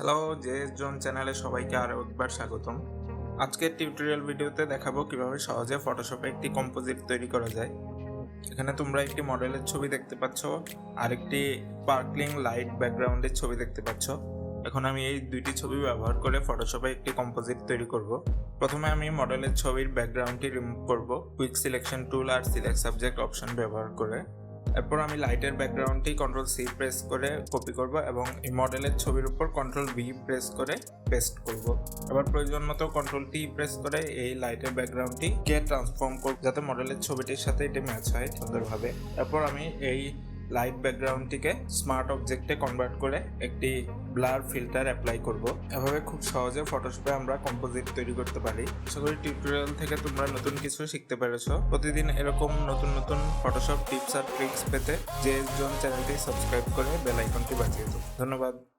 Hello, JS zone চ্যানেলে সবাইকে আরও একবার স্বাগতম। আজকের টিউটোরিয়াল ভিডিওতে দেখাবো কিভাবে সহজে ফটোশপে একটি কম্পোজিট তৈরি করা যায়। এখানে তোমরা একটি মডেলের ছবি দেখতে পাচ্ছ আর একটি স্পার্কলিং লাইট ব্যাকগ্রাউন্ডের ছবি দেখতে পাচ্ছ। এখন আমি এই দুইটি ছবি ব্যবহার করে ফটোশপে একটি কম্পোজিট তৈরি করব। প্রথমে আমি মডেলের ছবির ব্যাকগ্রাউন্ডটি রিমুভ করব কুইক সিলেকশন টুল আর সিলেক্ট সাবজেক্ট অপশন ব্যবহার করে। এরপর আমি লাইটের ব্যাকগ্রাউন্ডটি Ctrl+C প্রেস করে কপি করব এবং এই মডেলের ছবির উপর Ctrl+V প্রেস করে পেস্ট করব। এবার প্রয়োজন মতো Ctrl+T প্রেস করে এই লাইটের ব্যাকগ্রাউন্ডটিকে ট্রান্সফর্ম করব যাতে মডেলের ছবিটির সাথে এটি ম্যাচ হয় সুন্দরভাবে। এরপর আমি এই লাইট ব্যাকগ্রাউন্ডটিকে স্মার্ট অবজেক্টে কনভার্ট করে একটি ব্লার ফিল্টার অ্যাপ্লাই করব। এভাবে খুব সহজে ফটোশপে আমরা কম্পোজিট তৈরি করতে পারি। আশা করি টিউটোরিয়াল থেকে তোমরা নতুন কিছু শিখতে পেরেছো। প্রতিদিন এরকম নতুন নতুন ফটোশপ টিপস আর ট্রিক্স পেতে জেএস জোন চ্যানেলটি সাবস্ক্রাইব করে বেল আইকনটি বাজিয়ে দাও। ধন্যবাদ।